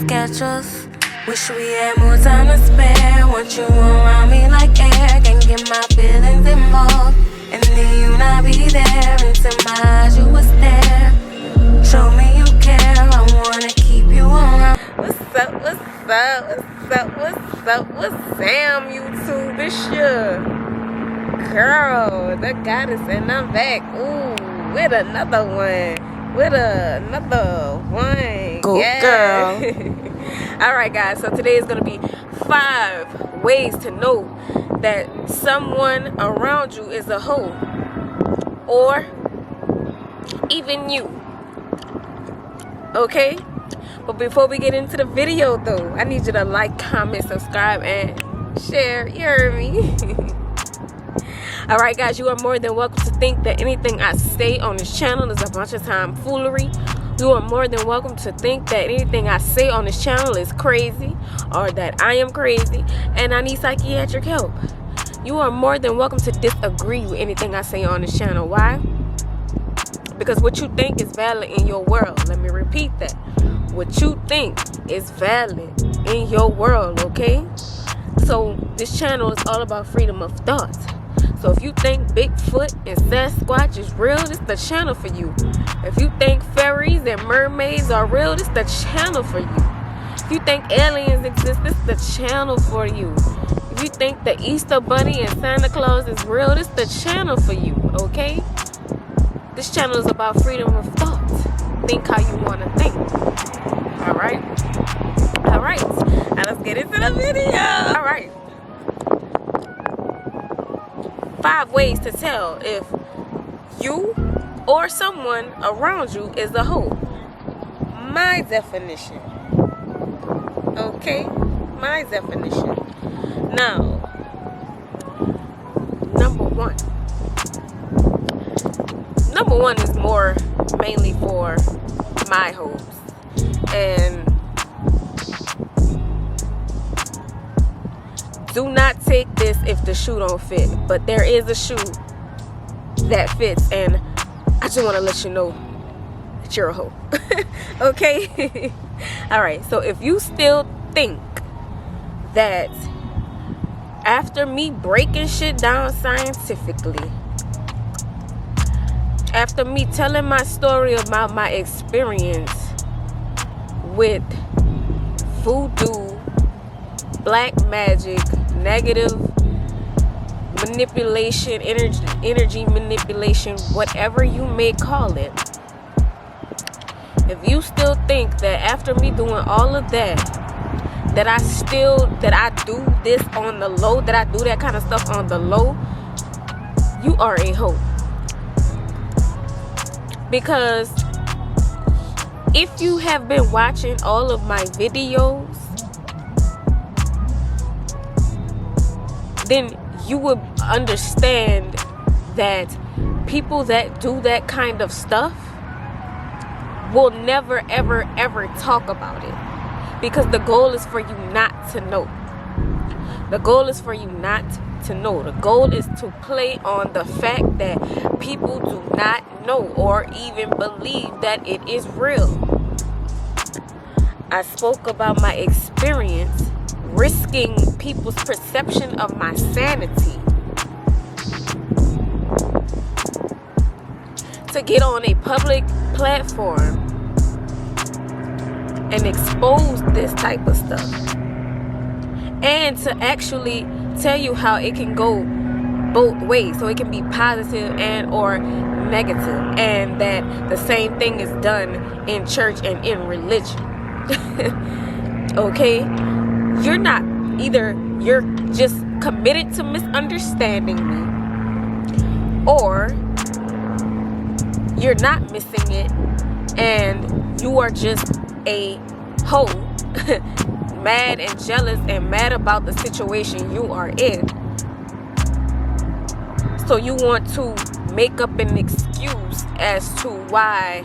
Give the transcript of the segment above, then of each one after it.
catch us. Wish we had more time to spare. Want you around me like air. Can't get my feelings involved, and then you not be there. Into my eyes you was there. Show me you care. I wanna keep you around. What's up, what's up, what's up, what's up, what's Sam, YouTube? It's your girl, the goddess, and I'm back. Ooh, with another one. Go, yeah. girl. Alright, guys, so today is going to be 5 ways to know that someone around you is a hoe. Or even you. Okay? But before we get into the video, though, I need you to like, comment, subscribe, and share. You heard me? Alright, guys, you are more than welcome to think that anything I say on this channel is a bunch of tomfoolery. You are more than welcome to think that anything I say on this channel is crazy, or that I am crazy and I need psychiatric help. You are more than welcome to disagree with anything I say on this channel. Why? Because what you think is valid in your world. Let me repeat that. What you think is valid in your world, okay? So this channel is all about freedom of thought. So if you think Bigfoot and Sasquatch is real, this is the channel for you. If you think fairies and mermaids are real, this is the channel for you. If you think aliens exist, this is the channel for you. If you think the Easter Bunny and Santa Claus is real, this is the channel for you, okay? This channel is about freedom of thought. Think how you want to think. Alright? Alright. Now let's get into the video. Alright. 5 ways to tell if you or someone around you is a hoe. My definition. Okay? My definition. Now, number one is more mainly for my hoes. And do not take this if the shoe don't fit, but there is a shoe that fits, and I just want to let you know that you're a hoe. Okay? Alright, so if you still think that after me breaking shit down scientifically, after me telling my story about my experience with voodoo, black magic, negative manipulation, energy manipulation, whatever you may call it, if you still think that after me doing all of that, that I do this on the low, that I do that kind of stuff on the low, you are a hoe. Because if you have been watching all of my videos, then you would understand that people that do that kind of stuff will never, ever, ever talk about it. Because the goal is for you not to know. The goal is for you not to know. The goal is to play on the fact that people do not know or even believe that it is real. I spoke about my experience risking people's perception of my sanity to get on a public platform and expose this type of stuff, and to actually tell you how it can go both ways, so it can be positive and or negative, and that the same thing is done in church and in religion. Okay? You're not, either you're just committed to misunderstanding me, or you're not missing it and you are just a hoe, mad and jealous and mad about the situation you are in. So you want to make up an excuse as to why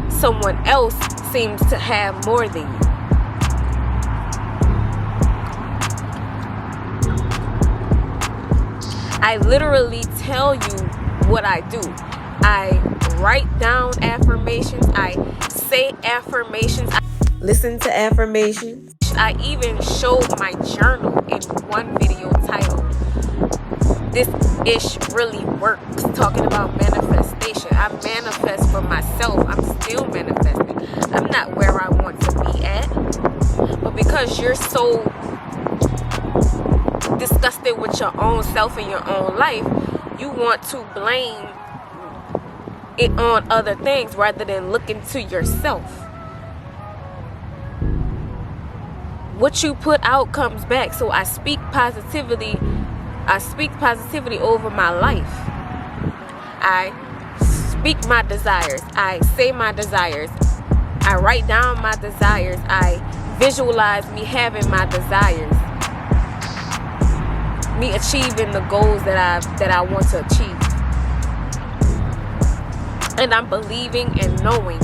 someone else seems to have more than you. I literally tell you what I do. I write down affirmations. I say affirmations. listen to affirmations. I even showed my journal in one video titled "This Ish Really Works," talking about manifestation. I manifest for myself. I'm still manifesting. I'm not where I want to be at, but because you're so disgusted with your own self and your own life, you want to blame it on other things rather than looking to yourself. What you put out comes back. So I speak positivity. I speak positivity over my life. I speak my desires. I say my desires. I write down my desires. I visualize me having my desires. Me achieving the goals that I want to achieve. And I'm believing and knowing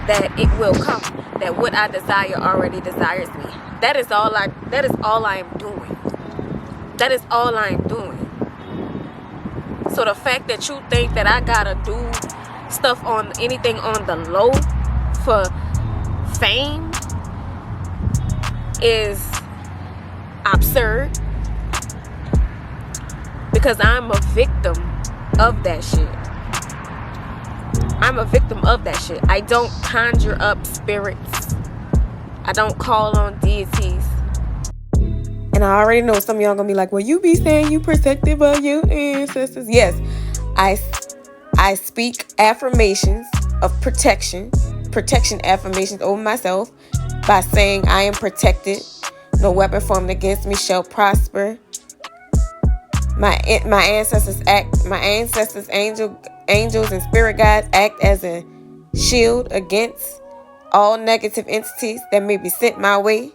that it will come. That what I desire already desires me. That is all I am doing. That is all I am doing. So the fact that you think that I gotta do stuff on anything on the low for fame is absurd. Because I'm a victim of that shit. I'm a victim of that shit. I don't conjure up spirits. I don't call on deities. And I already know some of y'all gonna be like, well, you be saying you protected by your ancestors. Yes, I speak affirmations of protection affirmations over myself by saying I am protected. No weapon formed against me shall prosper. My ancestors, angels and spirit guides act as a shield against all negative entities that may be sent my way,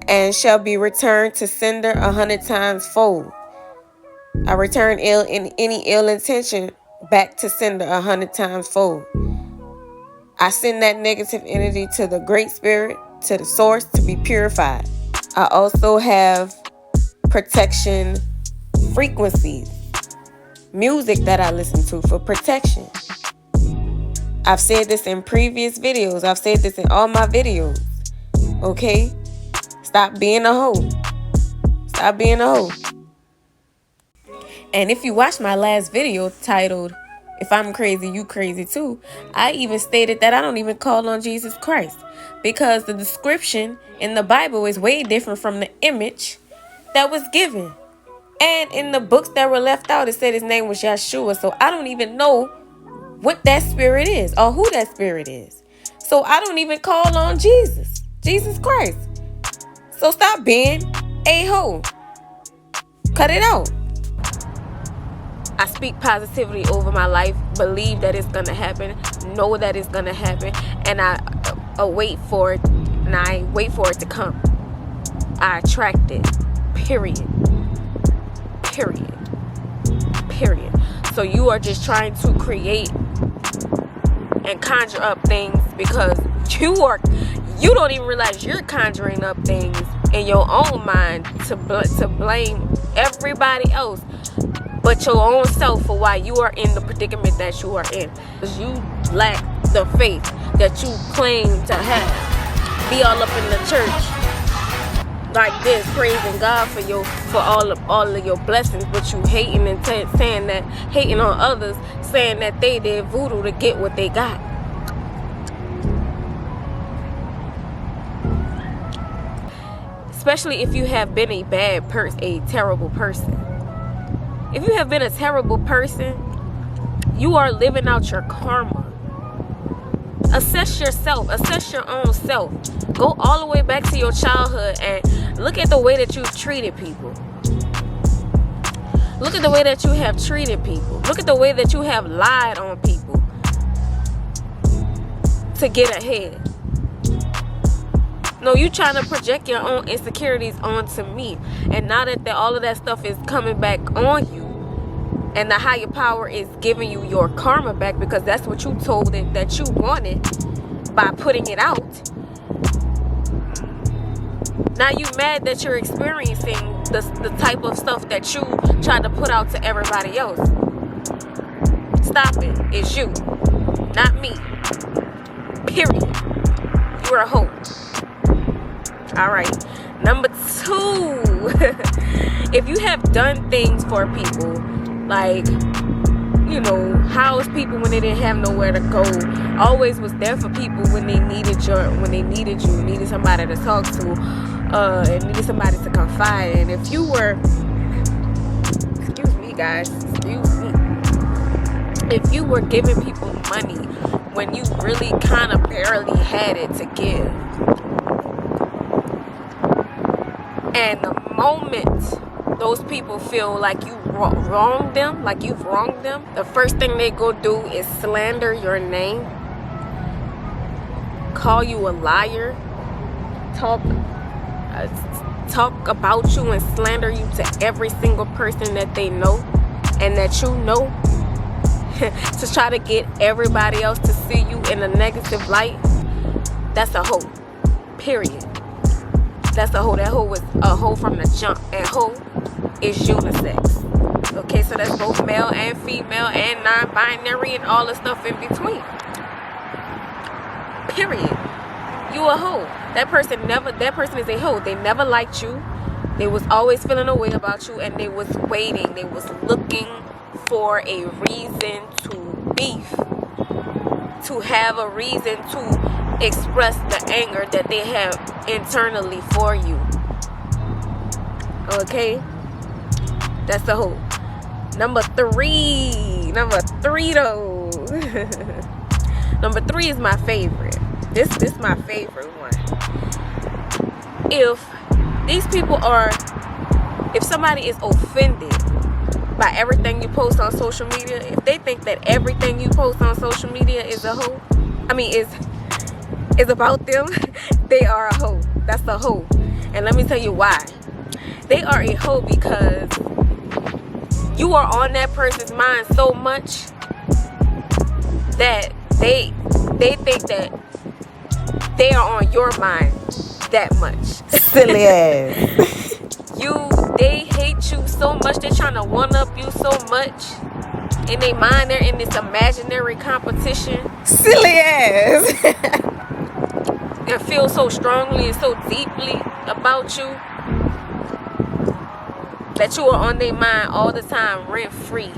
and shall be returned to sender 100 times fold. I return any ill intention back to sender 100 times fold. I send that negative energy to the Great Spirit, to the source, to be purified. I also have protection frequencies, music that I listen to for protection. I've said this in previous videos. I've said this in all my videos. Okay? Stop being a hoe. Stop being a hoe. And if you watched my last video titled, "If I'm crazy, you crazy too," I even stated that I don't even call on Jesus Christ, because the description in the Bible is way different from the image that was given. And in the books that were left out, it said his name was Yeshua. So I don't even know what that spirit is or who that spirit is. So I don't even call on Jesus Christ. So stop being a hoe. Cut it out. I speak positivity over my life, believe that it's going to happen, know that it's going to happen, and I wait for it, and I wait for it to come. I attract it. Period. So you are just trying to create and conjure up things because you don't even realize you're conjuring up things in your own mind to blame everybody else but your own self for why you are in the predicament that you are in. Because you lack the faith that you claim to have. Be all up in the church like this, praising God for all of your blessings, but you hating and hating on others, saying that they did voodoo to get what they got. Especially if you have been a terrible person. If you have been a terrible person, you are living out your karma. Assess yourself. Assess your own self. Go all the way back to your childhood and look at the way that you've treated people. Look at the way that you have treated people. Look at the way that you have lied on people to get ahead. No, you trying to project your own insecurities onto me. And now that all of that stuff is coming back on you, and the higher power is giving you your karma back, because that's what you told it that you wanted by putting it out. Now you mad that you're experiencing the type of stuff that you tried to put out to everybody else. Stop it. It's you, not me. Period. You're a hoe. All right. Number 2, if you have done things for people, like, you know, house people when they didn't have nowhere to go, always was there for people when they needed you, needed somebody to talk to, and needed somebody to confide in. If you were, excuse me guys, if you were giving people money when you really kind of barely had it to give, and the moment those people feel like you wronged them, like you've wronged them, the first thing they go do is slander your name, call you a liar, talk about you and slander you to every single person that they know and that you know, to try to get everybody else to see you in a negative light. That's a hoe, period. That's a hoe. That hoe was a hoe from the jump, and hoe is unisex. Okay, so that's both male and female and non-binary and all the stuff in between. Period. You a hoe. That person is a hoe. They never liked you. They was always feeling a way about you, and they was waiting. They was looking for a reason to beef, to have a reason to express the anger that they have internally for you. Okay, that's the hope. Number three though. Number 3 is my favorite. This my favorite one. If somebody is offended by everything you post on social media, if they think that everything you post on social media is a hoe, is about them, they are a hoe. That's a hoe. And let me tell you why. They are a hoe because you are on that person's mind so much that they think that they are on your mind that much. Silly ass. They hate you so much, they're trying to one-up you so much. In their mind, they're in this imaginary competition. Silly ass. And feel so strongly and so deeply about you that you are on their mind all the time, rent-free.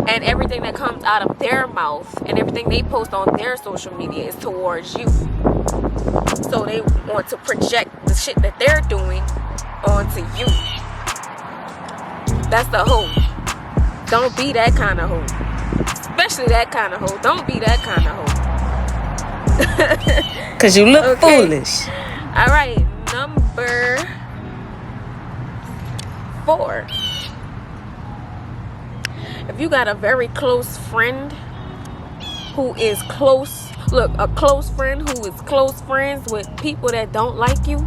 And everything that comes out of their mouth and everything they post on their social media is towards you. So they want to project the shit that they're doing onto you. That's the hoe. Don't be that kind of hoe. Especially that kind of hoe. Don't be that kind of hoe. Cause you look foolish. All right, number 4. If you got a very close friend who is close, a close friend who is close friends with people that don't like you,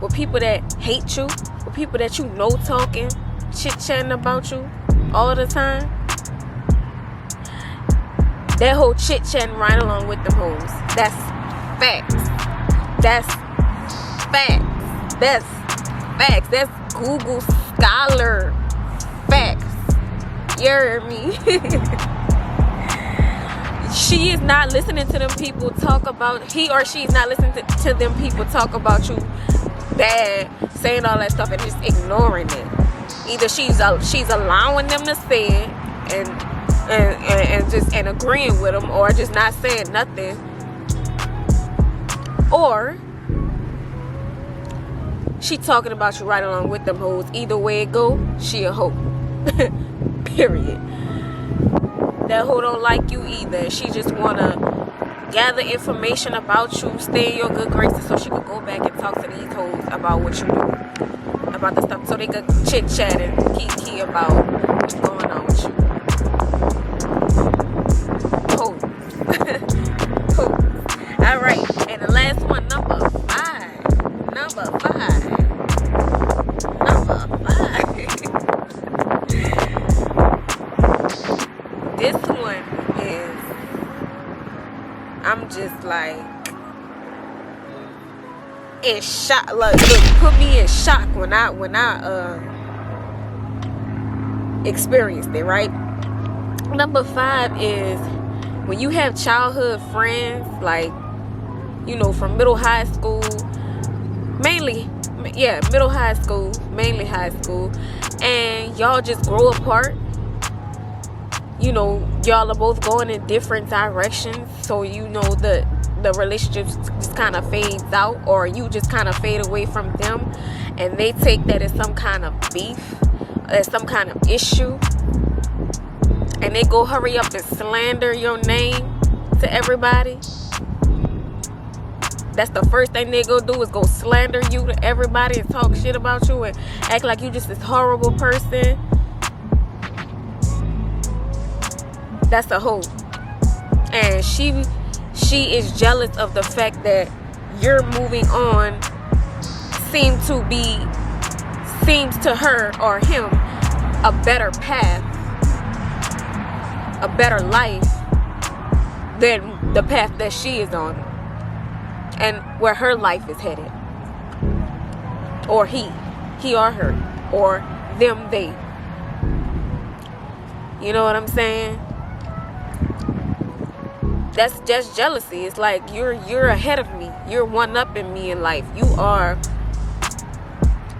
with people that hate you, with people that you know talking, chit-chatting about you all the time, that whole chit-chatting right along with them hoes. That's facts. That's facts. That's facts. That's Google Scholar facts. You heard me? She is not listening to them people talk about, he or she is not listening to them people talk about you bad, saying all that stuff and just ignoring it. Either she's allowing them to say it and agreeing with them, or just not saying nothing, or she talking about you right along with them hoes. Either way it go, she a hoe. Period. That hoe don't like you either. She just wanna gather information about you, stay in your good graces, so she could go back and talk to these hoes about what you do, about the stuff, so they could chit chat and kiki about what's going on with you. Hoes. Hoes. All right, and the last one, number 5. Number 5. This one is, I'm just like in shock. Look, put me in shock when I experienced it, right? Number 5 is when you have childhood friends, like you know, from middle high school, mainly high school, and y'all just grow apart. You know, y'all are both going in different directions, so you know the relationship just kind of fades out, or you just kind of fade away from them, and they take that as some kind of beef, as some kind of issue, and they go hurry up and slander your name to everybody. That's the first thing they go do, is go slander you to everybody and talk shit about you and act like you just this horrible person. That's a hoe. And she is jealous of the fact that you're moving on. Seems to her or him a better path, a better life than the path that she is on, and where her life is headed, or he or her, or them, they. You know what I'm saying? That's just jealousy. It's like you're ahead of me. You're one-upping me in life. You are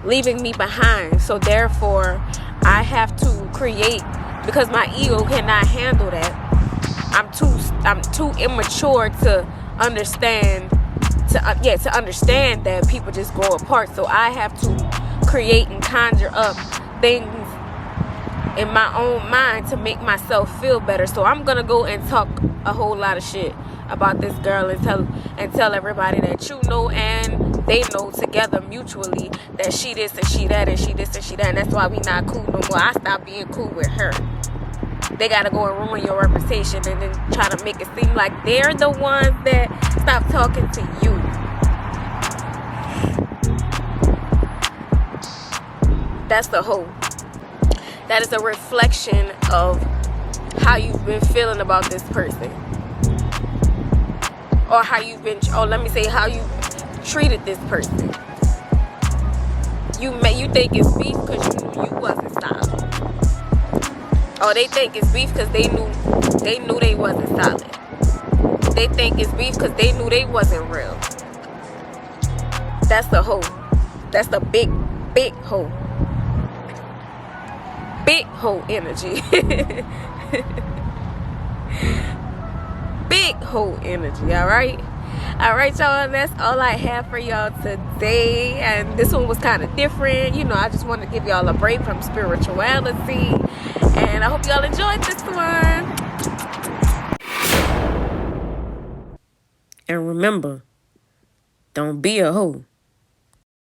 leaving me behind. So therefore, I have to create, because my ego cannot handle that. I'm too immature to understand to understand that people just grow apart. So I have to create and conjure up things in my own mind to make myself feel better. So I'm gonna go and talk a whole lot of shit about this girl and tell everybody that you know and they know together mutually that she this and she that and she this and she that, and that's why we not cool no more. I stopped being cool with her. They gotta go and ruin your reputation and then try to make it seem like they're the ones that stop talking to you. That's the hoe. That is a reflection of how you've been feeling about this person, or how you treated this person. You think it's beef because you knew you wasn't solid, or they think it's beef because they knew they wasn't solid. They think it's beef because they knew they wasn't real. That's the hoe. That's the big hoe. Big hoe energy. Big hoe energy. All right, y'all. That's all I have for y'all today. And this one was kind of different. You know, I just wanted to give y'all a break from spirituality. And I hope y'all enjoyed this one. And remember, don't be a hoe.